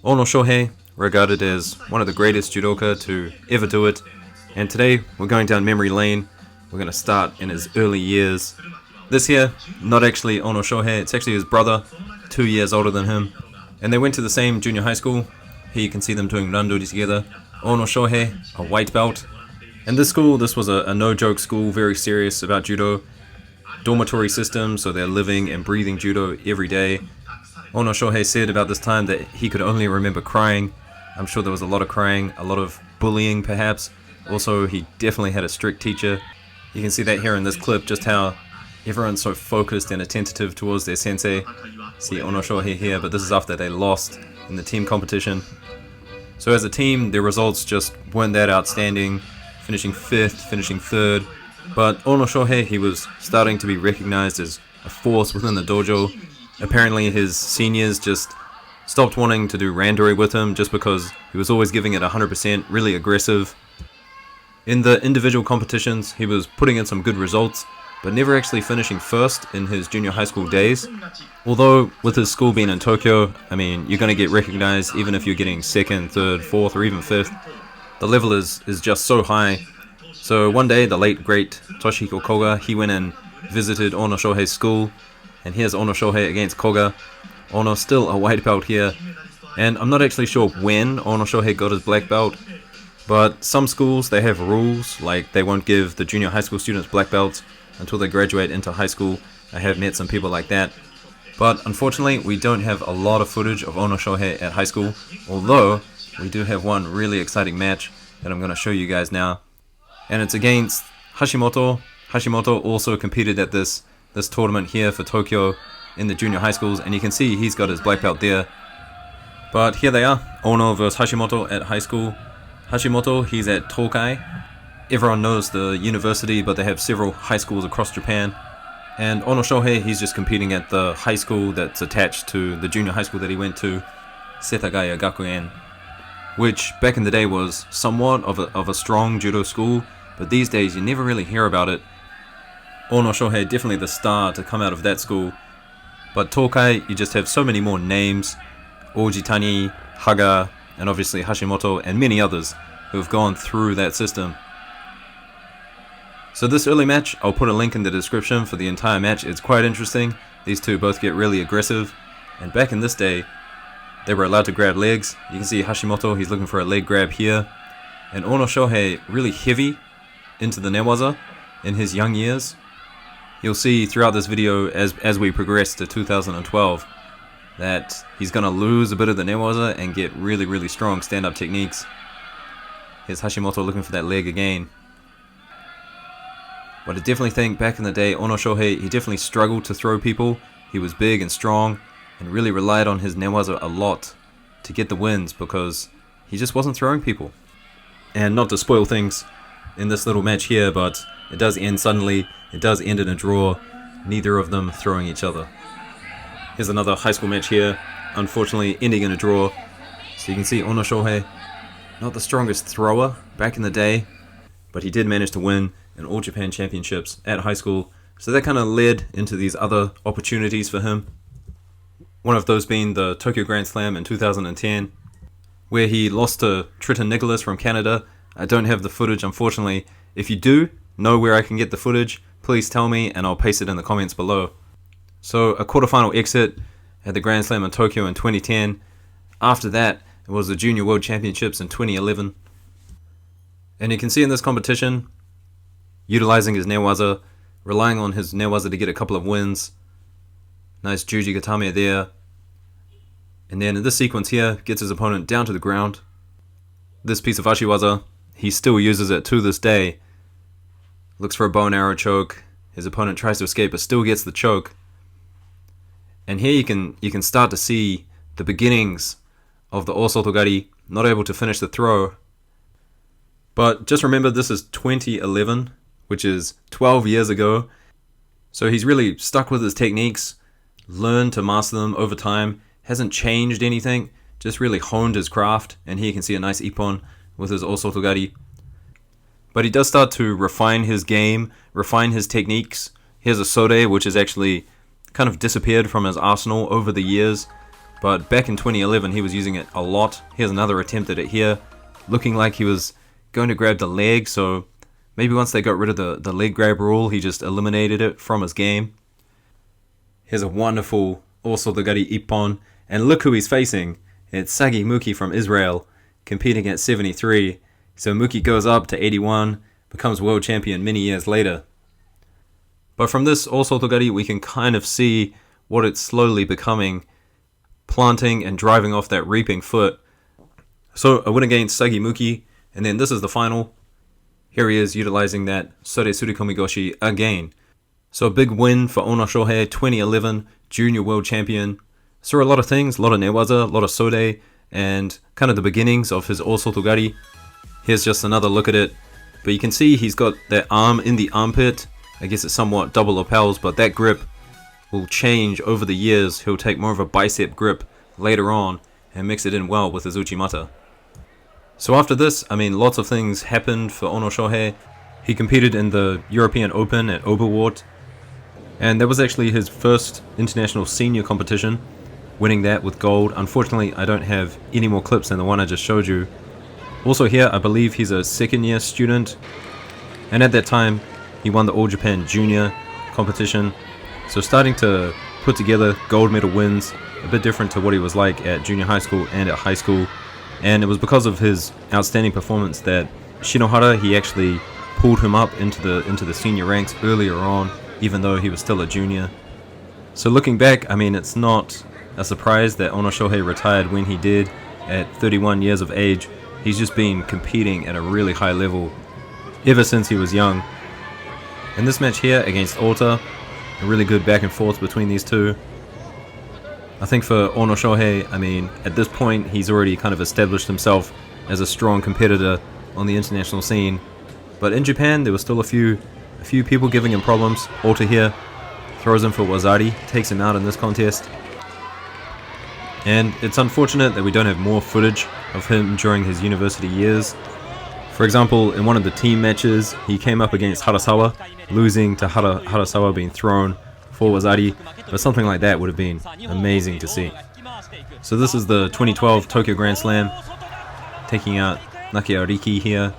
Ono Shohei, regarded as one of the greatest judoka to ever do it, and today we're going down memory lane. We're going to start in his early years. This here, not actually Ono Shohei, it's actually his brother, 2 years older than him, and they went to the same junior high school. Here you can see them doing randori together. Ono Shohei, a white belt. And this school, this was a no-joke school, very serious about judo. Dormitory system, so they're living and breathing judo every day. Ono Shohei said about this time that he could only remember crying. I'm sure there was a lot of crying, a lot of bullying perhaps. Also, he definitely had a strict teacher. You can see that here in this clip, just how everyone's so focused and attentive towards their sensei. See Ono Shohei here, but this is after they lost in the team competition. So as a team, their results just weren't that outstanding, finishing 5th, finishing 3rd. But Ono Shohei, he was starting to be recognized as a force within the dojo. Apparently his seniors just stopped wanting to do randori with him just because he was always giving it 100%, really aggressive. In the individual competitions, he was putting in some good results, but never actually finishing first in his junior high school days. Although, with his school being in Tokyo, I mean, you're going to get recognized even if you're getting 2nd, 3rd, 4th, or even 5th. The level is just so high. So one day, the late great Toshihiko Koga, he went and visited Ono Shohei's school, and here's Ono Shohei against Koga. Ono still a white belt here, and I'm not actually sure when Ono Shohei got his black belt, but some schools, they have rules, like they won't give the junior high school students black belts until they graduate into high school. I have met some people like that, but unfortunately we don't have a lot of footage of Ono Shohei at high school, although we do have one really exciting match that I'm going to show you guys now. And it's against Hashimoto. Hashimoto also competed at this tournament here for Tokyo in the junior high schools, and you can see he's got his black belt there. But here they are, Ono versus Hashimoto at high school. Hashimoto, he's at Tokai. Everyone knows the university, but they have several high schools across Japan. And Ono Shohei, he's just competing at the high school that's attached to the junior high school that he went to, Setagaya Gakuen, which back in the day was somewhat of a strong judo school, but these days you never really hear about it. Ono Shohei, definitely the star to come out of that school. But Tokai, you just have so many more names. Ojitani, Haga, and obviously Hashimoto, and many others who have gone through that system. So this early match, I'll put a link in the description for the entire match. It's quite interesting. These two both get really aggressive. And back in this day, they were allowed to grab legs. You can see Hashimoto, he's looking for a leg grab here. And Ono Shohei, really heavy into the newaza in his young years. You'll see throughout this video as we progress to 2012 that he's going to lose a bit of the newaza and get really, really strong stand-up techniques. Here's Hashimoto looking for that leg again. But I definitely think back in the day, Ono Shohei, he definitely struggled to throw people. He was big and strong and really relied on his newaza a lot to get the wins because he just wasn't throwing people. And not to spoil things in this little match here, but it does end suddenly. It does end in a draw, neither of them throwing each other. Here's another high school match here, unfortunately ending in a draw. So you can see Ono Shohei, not the strongest thrower back in the day, but he did manage to win in All Japan Championships at high school. So that kind of led into these other opportunities for him. One of those being the Tokyo Grand Slam in 2010, where he lost to Triton Nicholas from Canada. I don't have the footage, unfortunately. If you do know where I can get the footage, please tell me and I'll paste it in the comments below. So a quarterfinal exit at the Grand Slam in Tokyo in 2010. After that, it was the Junior World Championships in 2011. And you can see in this competition, utilizing his newaza, relying on his newaza to get a couple of wins. Nice Juji Gatame there. And then in this sequence here, gets his opponent down to the ground. This piece of Ashiwaza, he still uses it to this day. Looks for a bow and arrow choke. His opponent tries to escape but still gets the choke. And here you can start to see the beginnings of the Osotogari, not able to finish the throw. But just remember, this is 2011, which is 12 years ago. So he's really stuck with his techniques, learned to master them over time, hasn't changed anything, just really honed his craft. And here you can see a nice Ippon with his Osotogari. But he does start to refine his game, refine his techniques. Here's a Sode, which has actually kind of disappeared from his arsenal over the years. but back in 2011 he was using it a lot. Here's another attempt at it here, looking like he was going to grab the leg, so maybe once they got rid of the leg grab rule, he just eliminated it from his game. Here's a wonderful Osotogari Ippon, and look who he's facing. It's Sagi Muki from Israel, competing at 73. So Muki goes up to 81, becomes world champion many years later. But from this Osotogari, we can kind of see what it's slowly becoming, planting and driving off that reaping foot. So a win against Sagi Muki, and then this is the final. Here he is utilizing that Sore Surikomi Goshi again. So a big win for Ono Shohei, 2011 junior world champion. Saw a lot of things, a lot of newaza, a lot of sode, and kind of the beginnings of his Osotogari. Here's just another look at it. But you can see he's got that arm in the armpit. I guess it's somewhat double lapels, but that grip will change over the years. He'll take more of a bicep grip later on and mix it in well with his Uchimata. So after this, I mean, lots of things happened for Ono Shohei. He competed in the European Open at Oberwart, and that was actually his first international senior competition, winning that with gold. Unfortunately, I don't have any more clips than the one I just showed you. Also here, I believe he's a second year student, and at that time, he won the All Japan Junior competition. So starting to put together gold medal wins, a bit different to what he was like at junior high school and at high school. And it was because of his outstanding performance that Shinohara, he actually pulled him up into the senior ranks earlier on, even though he was still a junior. So looking back, I mean, it's not a surprise that Ono Shohei retired when he did at 31 years of age. He's just been competing at a really high level ever since he was young. In this match here against Ota, a really good back and forth between these two. I think for Ono Shohei, I mean, at this point he's already kind of established himself as a strong competitor on the international scene. But in Japan, there were still a few people giving him problems. Ota here throws him for Wazari, takes him out in this contest. And it's unfortunate that we don't have more footage of him during his university years. For example, in one of the team matches, he came up against Harasawa, losing to Harasawa being thrown for Wazari, but something like that would have been amazing to see. So this is the 2012 Tokyo Grand Slam, taking out Nakia Riki here.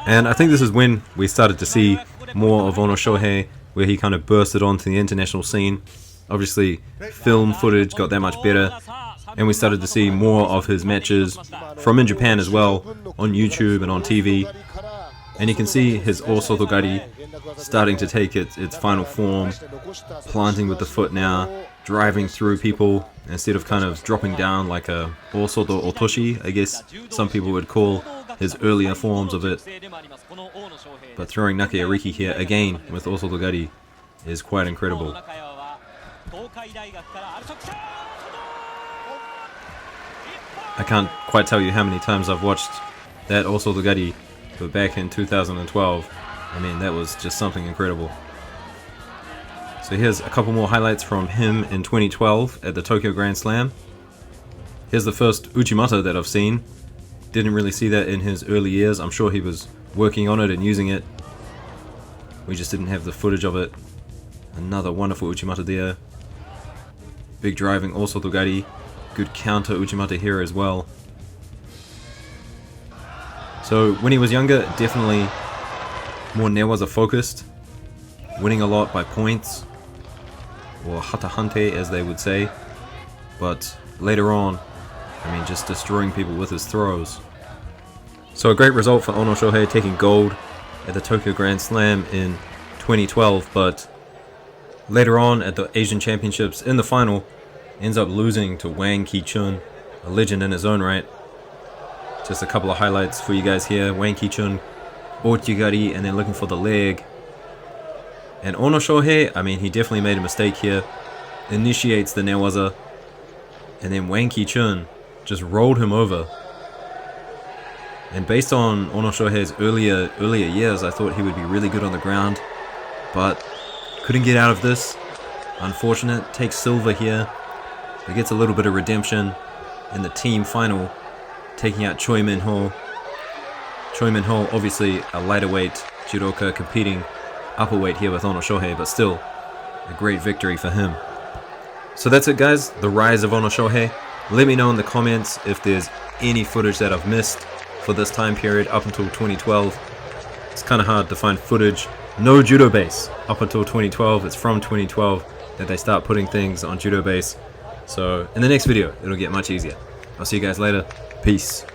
And I think this is when we started to see more of Ono Shohei, where he kind of bursted onto the international scene. Obviously, film footage got that much better, and we started to see more of his matches from in Japan as well, on YouTube and on TV. And you can see his Osotogari starting to take its final form, planting with the foot now, driving through people, instead of kind of dropping down like a Osoto Otoshi, I guess some people would call his earlier forms of it. But throwing Nakia Riki here again with Osotogari is quite incredible. I can't quite tell you how many times I've watched that Osotogari, but back in 2012, I mean, that was just something incredible. So here's a couple more highlights from him in 2012 at the Tokyo Grand Slam. Here's the first Uchimata that I've seen. Didn't really see that in his early years. I'm sure he was working on it and using it. We just didn't have the footage of it. Another wonderful Uchimata there. Big driving Osotogari. Good counter Uchimata here as well. So when he was younger, definitely more newaza focused, winning a lot by points, or hatahante as they would say. But later on, I mean, just destroying people with his throws. So a great result for Ono Shohei, taking gold at the Tokyo Grand Slam in 2012, but later on at the Asian Championships in the final, ends up losing to Wang Ki-chun, a legend in his own right. Just a couple of highlights for you guys here. Wang Ki-chun, Otyugari, and then looking for the leg. And Ono Shohei, I mean, he definitely made a mistake here. Initiates the newaza, and then Wang Ki-chun just rolled him over. And based on Ono Shohei's earlier years, I thought he would be really good on the ground, but couldn't get out of this. Unfortunate. Takes silver here. But gets a little bit of redemption in the team final, taking out Choi Min-ho. Choi Min-ho, obviously a lighter weight judoka, competing upper weight here with Ono Shohei, but still a great victory for him. So that's it, guys, the rise of Ono Shohei. Let me know in the comments if there's any footage that I've missed for this time period up until 2012. It's kind of hard to find footage. No Judo Base up until 2012. It's from 2012 that they start putting things on Judo Base. So in the next video, it'll get much easier. I'll see you guys later. Peace.